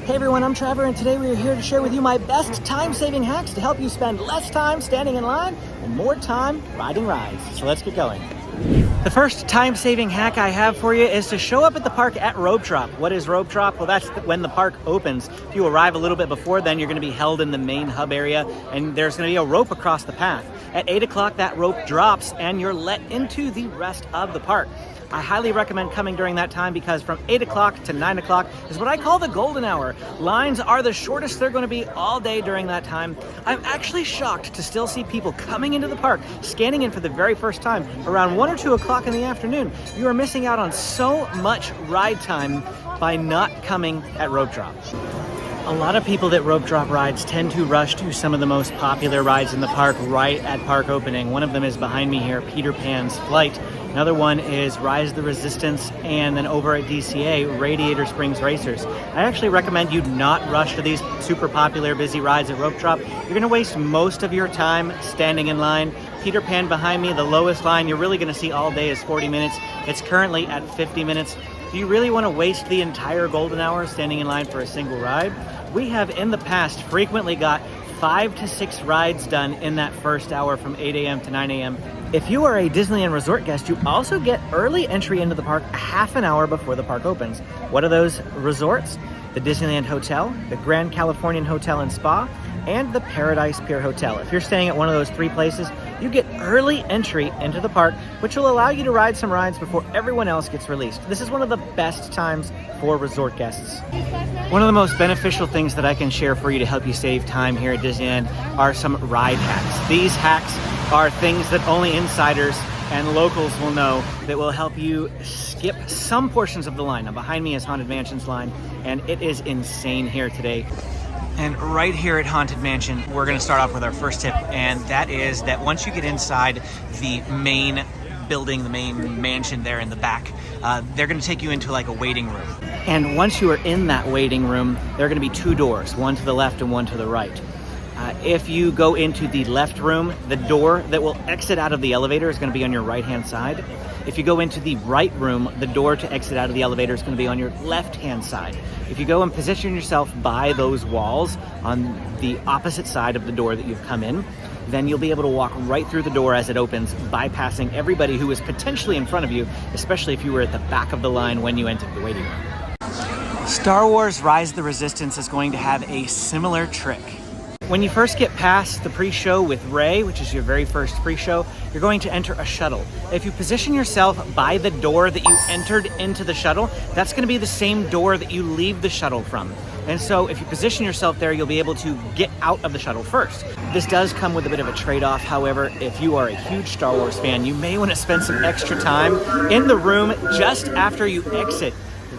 Hey everyone, I'm Trevor, and today we are here to share with you my best time-saving hacks to help you spend less time standing in line and more time riding rides. So let's get going. The first time-saving hack I have for you is to show up at the park at rope drop. What is rope drop? Well, that's when the park opens. If you arrive a little bit before then, you're going to be held in the main hub area, and there's going to be a rope across the path. At 8 o'clock, that rope drops, and you're let into the rest of the park. I highly recommend coming during that time because from 8 o'clock to 9 o'clock is what I call the golden hour. Lines are the shortest they're going to be all day during that time. I'm actually shocked to still see people coming into the park, scanning in for the very first time around 1 or 2 o'clock in the afternoon. You are missing out on so much ride time by not coming at rope drop. A lot of people that rope drop rides tend to rush to some of the most popular rides in the park right at park opening. One of them is behind me here, Peter Pan's Flight. Another one is Rise the Resistance, and then over at DCA, Radiator Springs Racers. I actually recommend you not rush to these super popular busy rides at rope drop. You're going to waste most of your time standing in line. Peter Pan behind me, the lowest line you're really going to see all day is 40 minutes. It's currently at 50 minutes. Do you really want to waste the entire golden hour standing in line for a single ride? We have in the past frequently got 5 to 6 rides done in that first hour from 8 a.m. to 9 a.m. If you are a Disneyland Resort guest, you also get early entry into the park a half an hour before the park opens. What are those resorts? The Disneyland Hotel, the Grand Californian Hotel and Spa, and the Paradise Pier Hotel. If you're staying at one of those 3 places, you get early entry into the park, which will allow you to ride some rides before everyone else gets released. This is one of the best times for resort guests. One of the most beneficial things that I can share for you to help you save time here at Disneyland are some ride hacks. These hacks are things that only insiders and locals will know that will help you skip some portions of the line. Now behind me is Haunted Mansion's line, and it is insane here today. And right here at Haunted Mansion, we're going to start off with our first tip, and that is that once you get inside the main building, the main mansion there in the back, they're going to take you into like a waiting room. And once you are in that waiting room, there are going to be 2 doors, one to the left and one to the right. If you go into the left room, the door that will exit out of the elevator is going to be on your right-hand side. If you go into the right room, the door to exit out of the elevator is going to be on your left-hand side. If you go and position yourself by those walls on the opposite side of the door that you've come in, then you'll be able to walk right through the door as it opens, bypassing everybody who is potentially in front of you, especially if you were at the back of the line when you entered the waiting room. Star Wars Rise the Resistance is going to have a similar trick. When you first get past the pre-show with Rey, which is your very first pre-show, you're going to enter a shuttle. If you position yourself by the door that you entered into the shuttle, that's going to be the same door that you leave the shuttle from. And so if you position yourself there, you'll be able to get out of the shuttle first. This does come with a bit of a trade-off. However, if you are a huge Star Wars fan, you may want to spend some extra time in the room just after you exit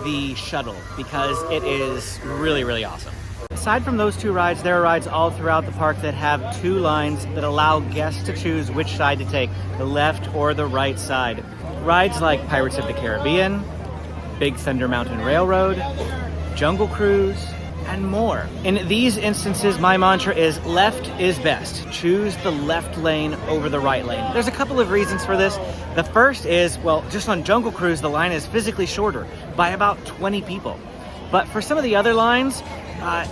the shuttle, because it is really, really awesome. Aside from those 2 rides, there are rides all throughout the park that have 2 lines that allow guests to choose which side to take, the left or the right side. Rides like Pirates of the Caribbean, Big Thunder Mountain Railroad, Jungle Cruise, and more. In these instances, my mantra is left is best. Choose the left lane over the right lane. There's a couple of reasons for this. The first is, well, just on Jungle Cruise, the line is physically shorter by about 20 people. But for some of the other lines,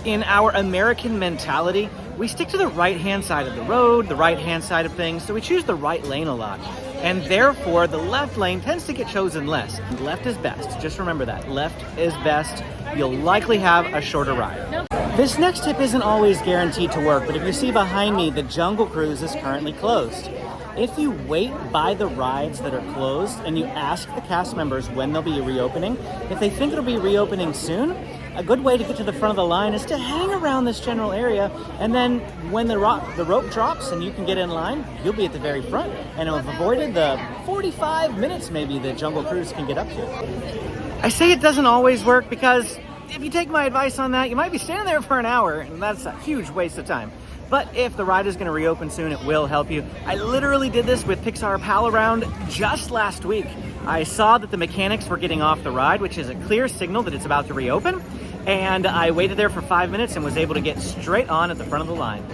in our American mentality, we stick to the right-hand side of the road, the right-hand side of things, so we choose the right lane a lot. And therefore, the left lane tends to get chosen less. Left is best. Just remember that. Left is best. You'll likely have a shorter ride. This next tip isn't always guaranteed to work, but if you see behind me, the Jungle Cruise is currently closed. If you wait by the rides that are closed and you ask the cast members when they'll be reopening, if they think it'll be reopening soon, a good way to get to the front of the line is to hang around this general area, and then when the rope drops and you can get in line, you'll be at the very front and have avoided the 45 minutes maybe that Jungle Cruise can get up to. I say it doesn't always work because if you take my advice on that, you might be standing there for an hour, and that's a huge waste of time. But if the ride is going to reopen soon, it will help you. I literally did this with Pixar Pal Around just last week. I saw that the mechanics were getting off the ride, which is a clear signal that it's about to reopen. and I waited there for 5 minutes and was able to get straight on at the front of the line.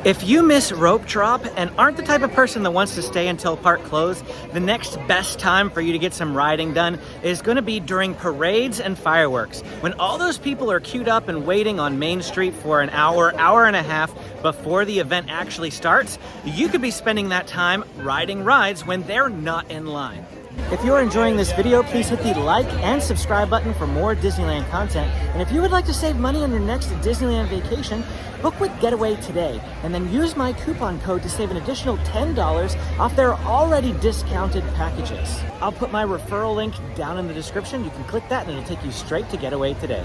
If you miss rope drop and aren't the type of person that wants to stay until park close, the next best time for you to get some riding done is going to be during parades and fireworks. When all those people are queued up and waiting on Main Street for an hour, hour and a half before the event actually starts, you could be spending that time riding rides when they're not in line. If you're enjoying this video, please hit the like and subscribe button for more Disneyland content. And if you would like to save money on your next Disneyland vacation, book with Getaway today, and then use my coupon code to save an additional $10 off their already discounted packages. I'll put my referral link down in the description. You can click that and it'll take you straight to Getaway today.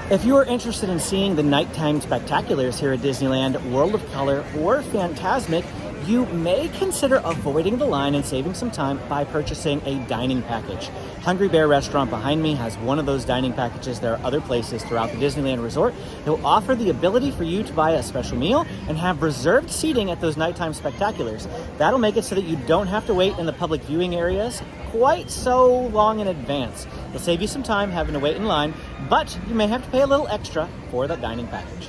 If you are interested in seeing the nighttime spectaculars here at Disneyland, World of Color, or Fantasmic, you may consider avoiding the line and saving some time by purchasing a dining package. Hungry Bear restaurant behind me has one of those dining packages. There are other places throughout the Disneyland Resort that will offer the ability for you to buy a special meal and have reserved seating at those nighttime spectaculars. That'll make it so that you don't have to wait in the public viewing areas quite so long in advance. It'll save you some time having to wait in line, but you may have to pay a little extra for that dining package.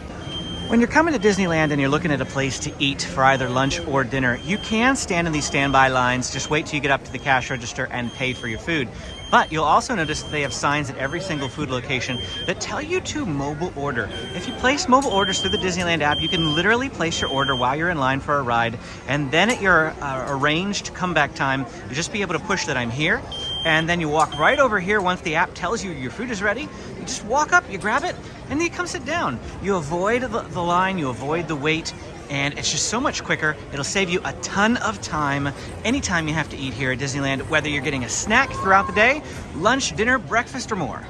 When you're coming to Disneyland and you're looking at a place to eat for either lunch or dinner, you can stand in these standby lines, just wait till you get up to the cash register and pay for your food. But you'll also notice that they have signs at every single food location that tell you to mobile order. If you place mobile orders through the Disneyland app, you can literally place your order while you're in line for a ride, and then at your arranged comeback time, you just be able to push that I'm here, and then you walk right over here once the app tells you your food is ready. You just walk up, you grab it, and then you come sit down. You avoid the line, you avoid the wait, and it's just so much quicker. It'll save you a ton of time anytime you have to eat here at Disneyland, whether you're getting a snack throughout the day, lunch, dinner, breakfast, or more.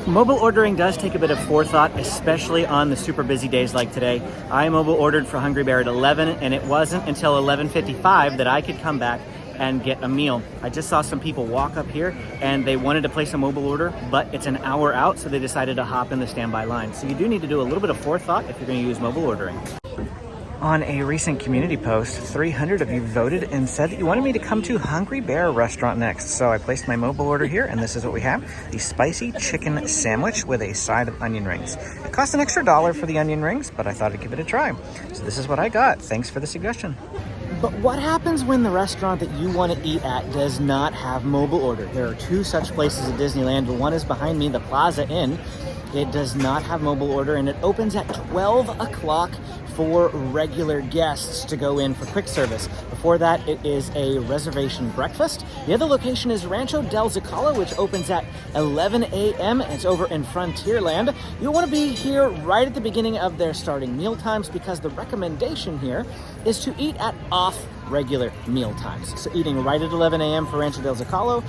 Mobile ordering does take a bit of forethought, especially on the super busy days like today. I mobile ordered for Hungry Bear at 11, and it wasn't until 11:55 that I could come back and get a meal. I just saw some people walk up here and they wanted to place a mobile order, but it's an hour out, so they decided to hop in the standby line. So you do need to do a little bit of forethought if you're going to use mobile ordering. On a recent community post, 300 of you voted and said that you wanted me to come to Hungry Bear restaurant next. So I placed my mobile order here, and this is what we have: the spicy chicken sandwich with a side of onion rings. It cost an extra $1 for the onion rings, but I thought I'd give it a try. So this is what I got. Thanks for the suggestion. But what happens when the restaurant that you want to eat at does not have mobile order? There are two such places at Disneyland. One is behind me, the Plaza Inn. It does not have mobile order, and it opens at 12 o'clock for regular guests to go in for quick service. Before that, it is a reservation breakfast. The other location is Rancho del Zocalo, which opens at 11 a.m. and it's over in Frontierland. You'll want to be here right at the beginning of their starting meal times, because the recommendation here is to eat at off regular meal times. So eating right at 11 a.m. for Rancho del Zocalo.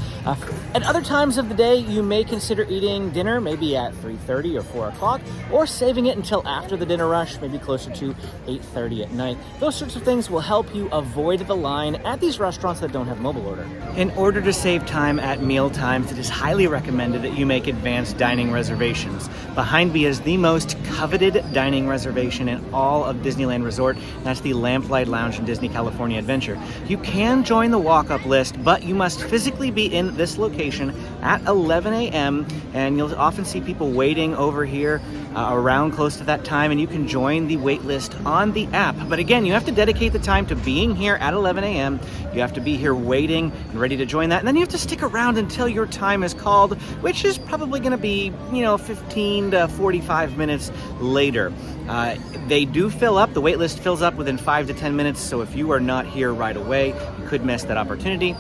At other times of the day, you may consider eating dinner maybe at 3:30 or 4 o'clock, or saving it until after the dinner rush, maybe closer to 8:30 at night. Those sorts of things will help you avoid the line at these restaurants that don't have mobile order. In order to save time at meal times, it is highly recommended that you make advanced dining reservations. Behind me is the most coveted dining reservation in all of Disneyland Resort. That's the Lamplight Lounge in Disney California Adventure. You can join the walk-up list, but you must physically be in this location at 11 a.m. and you'll often see people waiting over here around close to that time, and you can join the wait list on the app. But again, you have to dedicate the time to being here at 11 a.m. You have to be here waiting and ready to join that, and then you have to stick around until your time is called, which is probably going to be, 15 to 45 minutes later. They do fill up. The wait list fills up within 5 to 10 minutes, so if you are not here right away, you could miss that opportunity.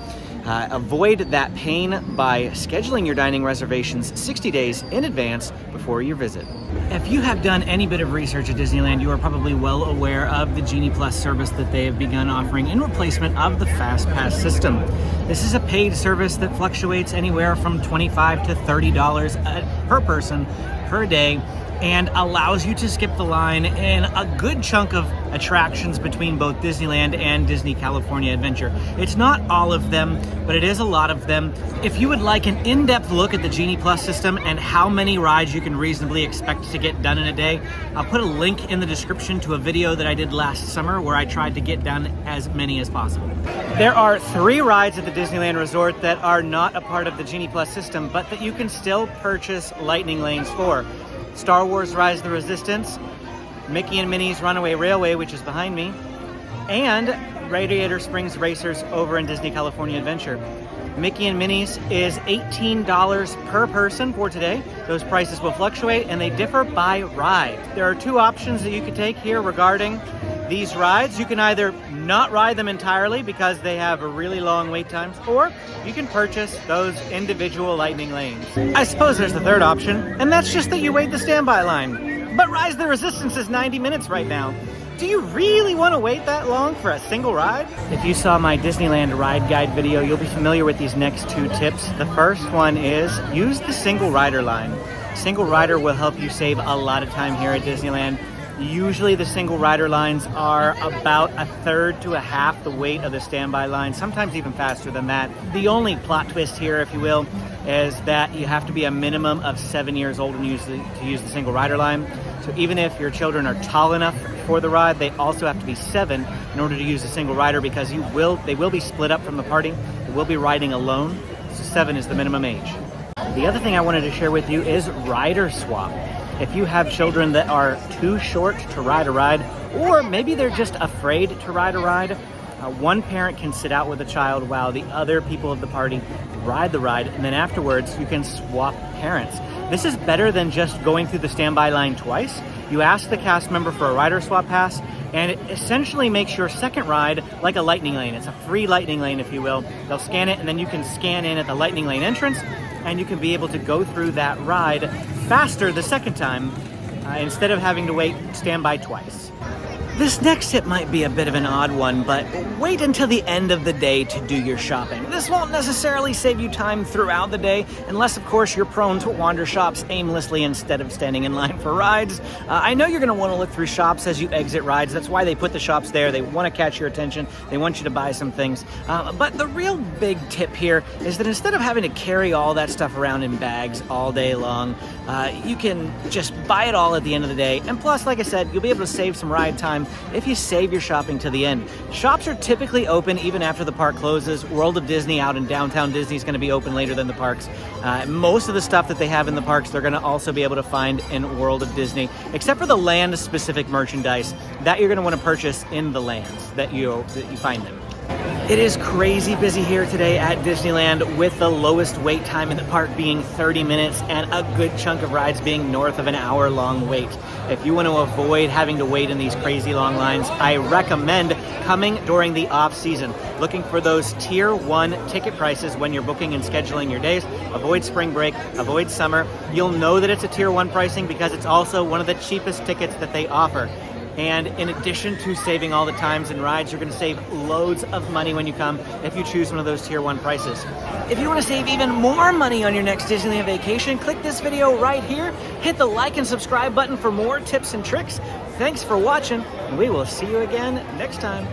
Avoid that pain by scheduling your dining reservations 60 days in advance before your visit. If you have done any bit of research at Disneyland, you are probably well aware of the Genie Plus service that they have begun offering in replacement of the Fast Pass system. This is a paid service that fluctuates anywhere from $25 to $30 per person per day, and allows you to skip the line in a good chunk of attractions between both Disneyland and Disney California Adventure. It's not all of them, but it is a lot of them. If you would like an in-depth look at the Genie Plus system and how many rides you can reasonably expect to get done in a day, I'll put a link in the description to a video that I did last summer where I tried to get done as many as possible. There are 3 rides at the Disneyland Resort that are not a part of the Genie Plus system, but that you can still purchase Lightning Lanes for. Star Wars Rise of the Resistance, Mickey and Minnie's Runaway Railway, which is behind me, and Radiator Springs Racers over in Disney California Adventure. Mickey and Minnie's is $18 per person for today. Those prices will fluctuate and they differ by ride. There are two options that you can take here regarding these rides. You can either not ride them entirely because they have really long wait times, or you can purchase those individual lightning lanes. I suppose there's the third option, and that's just that you wait the standby line. But Rise of the Resistance is 90 minutes right now. Do you really want to wait that long for a single ride? If you saw my Disneyland ride guide video, you'll be familiar with these next two tips. The first one is use the single rider line. Single rider will help you save a lot of time here at Disneyland. Usually the single rider lines are about a third to a half the weight of the standby line, sometimes even faster than that. The only plot twist here, if you will, is that you have to be a minimum of 7 years old to use the single rider line. So even if your children are tall enough for the ride, they also have to be 7 in order to use the single rider, because they will be split up from the party. They will be riding alone, so 7 is the minimum age. The other thing I wanted to share with you is rider swap. If you have children that are too short to ride a ride, or maybe they're just afraid to ride a ride, one parent can sit out with a child while the other people of the party ride the ride, and then afterwards you can swap parents. This is better than just going through the standby line twice. You ask the cast member for a rider swap pass, and it essentially makes your second ride like a lightning lane. It's a free lightning lane, if you will. They'll scan it, and then you can scan in at the lightning lane entrance, and you can be able to go through that ride faster the second time instead of having to wait standby twice. This next tip might be a bit of an odd one, but wait until the end of the day to do your shopping. This won't necessarily save you time throughout the day, unless of course you're prone to wander shops aimlessly instead of standing in line for rides. I know you're going to want to look through shops as you exit rides. That's why they put the shops there. They want to catch your attention. They want you to buy some things. But the real big tip here is that instead of having to carry all that stuff around in bags all day long, you can just buy it all at the end of the day. And plus, like I said, you'll be able to save some ride time if you save your shopping to the end. Shops are typically open even after the park closes. World of Disney out in downtown Disney is going to be open later than the parks. Most of the stuff that they have in the parks, they're going to also be able to find in World of Disney, except for the land-specific merchandise that you're going to want to purchase in the lands that you find them. It is crazy busy here today at Disneyland, with the lowest wait time in the park being 30 minutes and a good chunk of rides being north of an hour-long wait. If you want to avoid having to wait in these crazy long lines, I recommend coming during the off-season, looking for those Tier 1 ticket prices when you're booking and scheduling your days. Avoid spring break, avoid summer. You'll know that it's a Tier 1 pricing because it's also one of the cheapest tickets that they offer. And in addition to saving all the times and rides, you're going to save loads of money when you come if you choose one of those Tier 1 prices. If you want to save even more money on your next Disneyland vacation, click this video right here. Hit the like and subscribe button for more tips and tricks. Thanks for watching, and we will see you again next time.